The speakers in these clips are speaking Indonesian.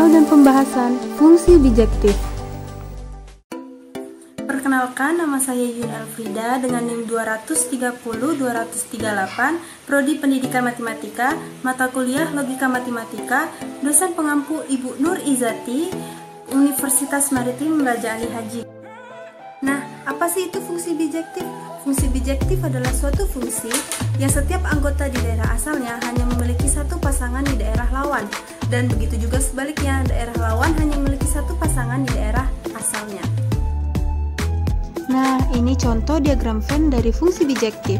soal dan pembahasan fungsi bijektif. Perkenalkan, nama saya Yun Elfrida dengan NIM 230-238, Prodi Pendidikan Matematika, mata kuliah Logika Matematika, dosen pengampu Ibu Nur Izati, Universitas Maritim Raja Ali Haji. Nah, apa sih itu fungsi bijektif? Fungsi bijektif adalah suatu fungsi yang setiap anggota di daerah asalnya hanya memiliki satu pasangan di daerah lawan, dan begitu juga sebaliknya, daerah lawan hanya memiliki satu pasangan di daerah asalnya. Nah, ini contoh diagram Venn dari fungsi bijektif.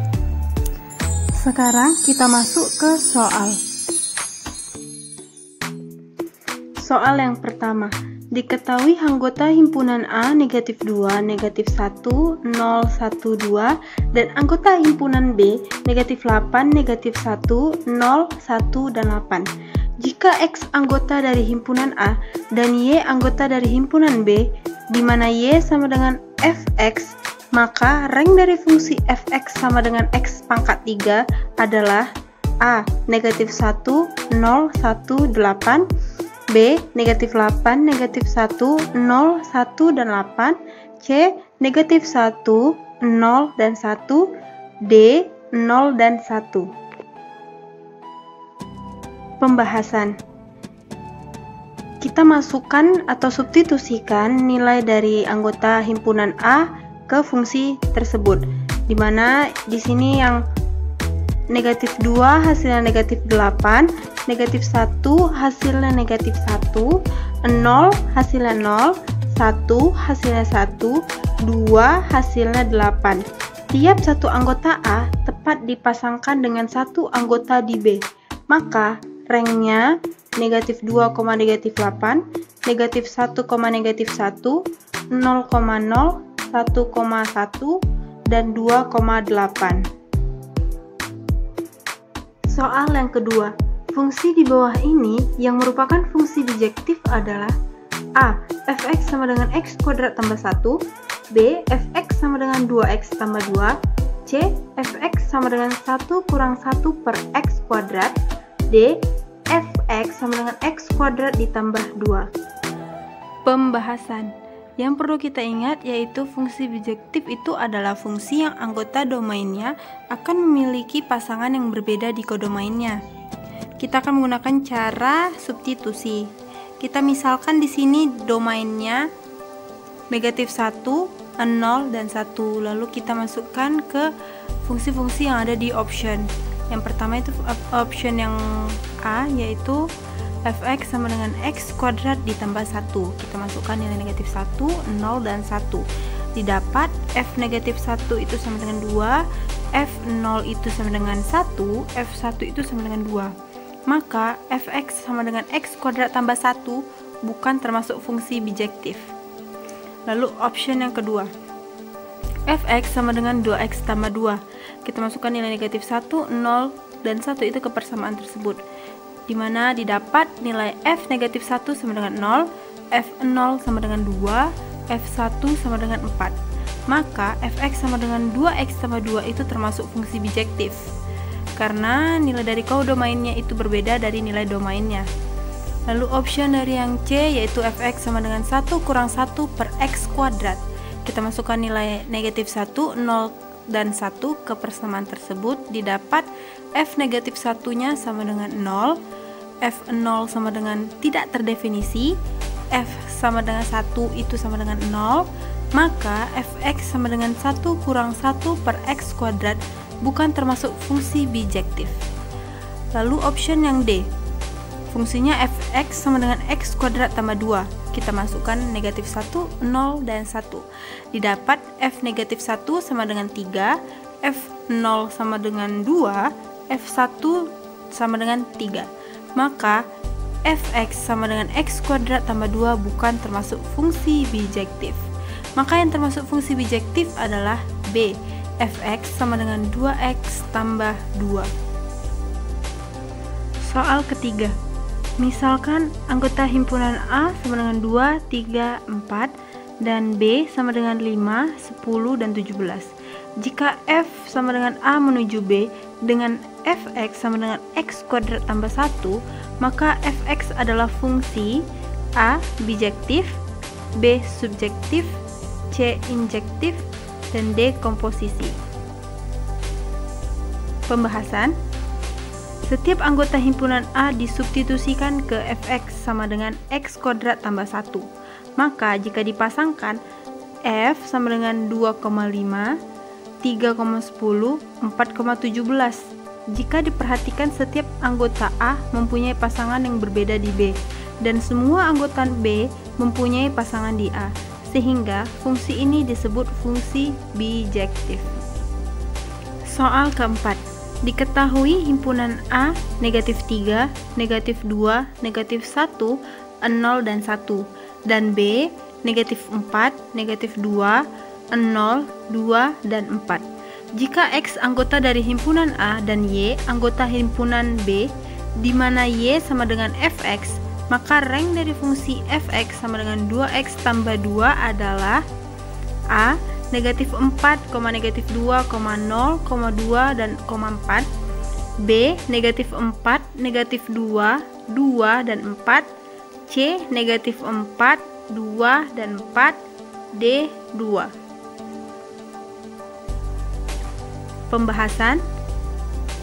Sekarang kita masuk ke soal. Soal yang pertama. Diketahui anggota himpunan A negatif 2, negatif 1, 0, 1, 2, dan anggota himpunan B negatif 8, negatif 1, 0, 1, dan 8. Jika X anggota dari himpunan A dan Y anggota dari himpunan B, di mana Y sama dengan Fx, maka rank dari fungsi Fx sama dengan X pangkat 3 adalah A negatif 1, 0, 1, 8, B negatif 8, negatif 1, 0, 1, dan 8, C negatif 1, 0, dan 1, D 0 dan 1. Pembahasan. Kita masukkan atau substitusikan nilai dari anggota himpunan A ke fungsi tersebut, di mana di sini yang negatif 2 hasilnya negatif 8, negatif 1 hasilnya negatif 1, 0 hasilnya 0, 1 hasilnya 1, 2 hasilnya 8. Tiap satu anggota A tepat dipasangkan dengan satu anggota di B, maka ranknya negatif 2, negatif 8, negatif 1, negatif 1, 0,0, 1,1, dan 2,8. Soal yang kedua. Fungsi di bawah ini yang merupakan fungsi bijektif adalah A. Fx sama dengan x kuadrat tambah 1, B. Fx sama dengan 2x tambah 2, C. Fx sama dengan 1 kurang 1 per x kuadrat, D. Fx sama dengan x kuadrat ditambah 2. Pembahasan. Yang perlu kita ingat yaitu fungsi bijektif itu adalah fungsi yang anggota domainnya akan memiliki pasangan yang berbeda di kodomainnya. Kita akan menggunakan cara substitusi. Kita misalkan di sini domainnya negatif 1, 0, dan 1. Lalu kita masukkan ke fungsi-fungsi yang ada di option. Yang pertama itu option yang A, yaitu fx sama dengan x kuadrat ditambah 1. Kita masukkan nilai negatif 1, 0, dan 1. Didapat f negatif 1 itu sama dengan 2, f0 itu sama dengan 1, f1 itu sama dengan 2. Maka fx sama dengan x kuadrat tambah 1 bukan termasuk fungsi bijektif. Lalu option yang kedua, fx sama dengan 2x tambah 2. Kita masukkan nilai negatif 1, 0, dan 1 itu ke persamaan tersebut, dimana didapat nilai f negatif 1 sama dengan 0, f0 sama dengan 2, f1 sama dengan 4. Maka fx sama dengan 2x tambah 2 itu termasuk fungsi bijektif, karena nilai dari kodomainnya itu berbeda dari nilai domainnya. Lalu option dari yang C yaitu fx sama dengan 1 kurang 1 per x kuadrat. Kita masukkan nilai negatif 1, 0, dan 1 ke persamaan tersebut, didapat f negatif 1-nya sama dengan 0, f0 sama dengan tidak terdefinisi, f sama dengan 1 itu sama dengan 0, maka fx sama dengan 1 kurang 1 per x kuadrat bukan termasuk fungsi bijektif. Lalu option yang D, fungsinya fx sama dengan x kuadrat tambah 2. Kita masukkan negatif 1, 0, dan 1. Didapat f negatif 1 sama dengan 3, f0 sama dengan 2, f1 sama dengan 3. Maka fx sama dengan x kuadrat tambah 2 bukan termasuk fungsi bijektif. Maka yang termasuk fungsi bijektif adalah B, fx sama dengan 2x tambah 2. Soal ketiga. Misalkan anggota himpunan A sama dengan 2, 3, 4, dan B sama dengan 5, 10, dan 17. Jika F sama dengan A menuju B dengan fx sama dengan x kuadrat tambah 1, maka fx adalah fungsi A. Bijektif, B. Subjektif, C. Injektif, dan D. Komposisi. Pembahasan. Setiap anggota himpunan A disubstitusikan ke fx sama dengan x kuadrat tambah 1. Maka jika dipasangkan, f sama dengan 2,5, 3,10, 4,17. Jika diperhatikan setiap anggota A mempunyai pasangan yang berbeda di B, dan semua anggota B mempunyai pasangan di A, sehingga fungsi ini disebut fungsi bijektif. Soal keempat. Diketahui himpunan A negatif 3, negatif 2, negatif 1, 0, dan 1, dan B negatif 4, negatif 2, 0, 2, dan 4. Jika X anggota dari himpunan A dan Y anggota himpunan B, di mana Y sama dengan fx, maka rank dari fungsi fx sama dengan 2x tambah 2 adalah A. Negatif 4, negatif 2, 0, 2, dan 4. B. Negatif 4, negatif 2, 2, dan 4. C. Negatif 4, 2, dan 4. D. 2. Pembahasan.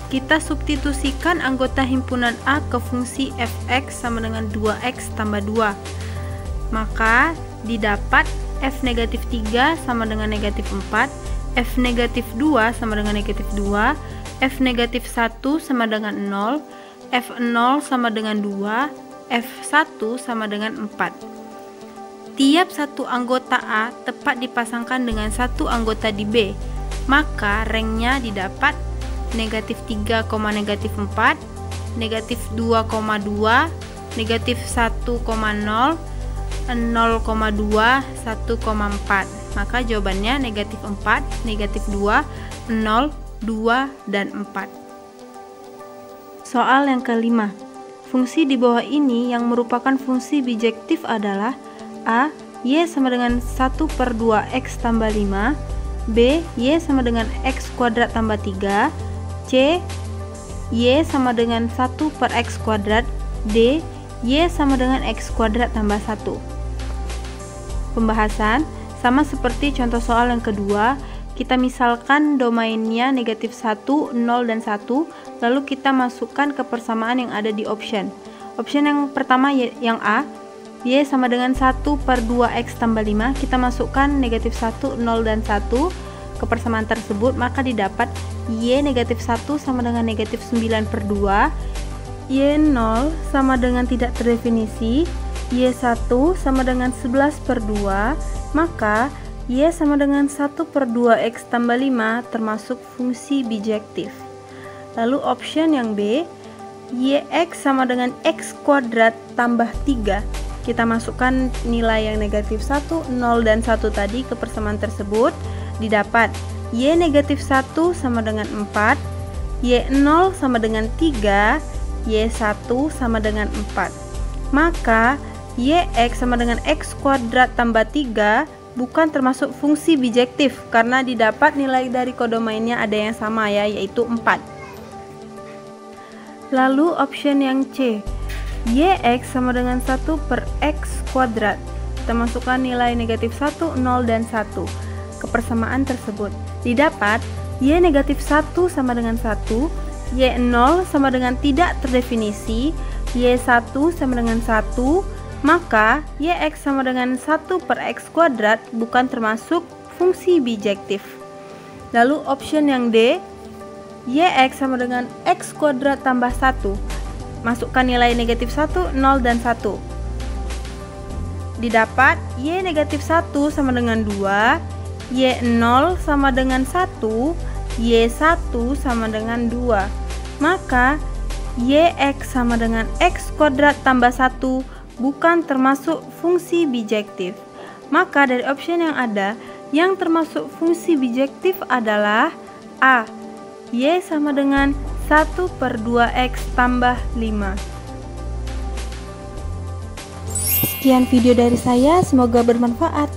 Kita substitusikan anggota himpunan A ke fungsi fx sama dengan 2x tambah 2. Maka didapat f negatif 3 sama dengan negatif 4, f negatif 2 sama dengan negatif 2, f negatif 1 sama dengan 0, f 0 sama dengan 2, f 1 sama dengan 4. Tiap satu anggota A tepat dipasangkan dengan satu anggota di B, maka ranknya didapat negatif 3, negatif 4, negatif 2,2, negatif 1,0, 0,2, 1,4. Maka jawabannya negatif 4, negatif 2, 0, 2, dan 4. Soal yang kelima. Fungsi di bawah ini yang merupakan fungsi bijektif adalah A. Y sama dengan 1/2x tambah 5, B. Y sama dengan x kuadrat tambah 3, C. Y sama dengan 1/x kuadrat, D. Y sama dengan x kuadrat tambah 1. Pembahasan. Sama seperti contoh soal yang kedua, kita misalkan domainnya negatif 1, 0, dan 1, lalu kita masukkan ke persamaan yang ada di option. Option yang pertama yang A, Y sama dengan 1/2x tambah 5, kita masukkan negatif 1, 0, dan 1 ke persamaan tersebut, maka didapat Y negatif 1 sama dengan negatif 9/2, Y 0 sama dengan tidak terdefinisi, Y 1 sama dengan 11/2, maka Y sama dengan 1/2x tambah 5 termasuk fungsi bijektif. Lalu option yang B, Yx sama dengan x kuadrat tambah 3, kita masukkan nilai yang negatif 1, 0, dan 1 tadi ke persamaan tersebut, didapat Y negatif 1 sama dengan 4, Y 0 sama dengan 3, Y 1 sama dengan 4. Maka Yx sama dengan x kuadrat tambah 3 bukan termasuk fungsi bijektif karena didapat nilai dari kodomainnya ada yang sama ya, yaitu 4. Lalu option yang C, Yx sama dengan 1/x kuadrat. Kita masukkan nilai negatif 1, 0, dan 1 ke persamaan tersebut. Didapat Y negatif 1 sama dengan 1, Y 0 sama dengan tidak terdefinisi, Y 1 sama dengan 1, maka Yx sama dengan 1/x kuadrat bukan termasuk fungsi bijektif. Lalu option yang D, Yx sama dengan x kuadrat tambah 1. Masukkan nilai negatif 1, 0, dan 1. Didapat Y negatif 1 sama dengan 2, Y 0 sama dengan 1, Y 1 sama dengan 2. Maka Yx sama dengan x kuadrat tambah 1 bukan termasuk fungsi bijektif. Maka dari option yang ada, yang termasuk fungsi bijektif adalah A. Y sama dengan 1/2x tambah 5. Sekian video dari saya, semoga bermanfaat.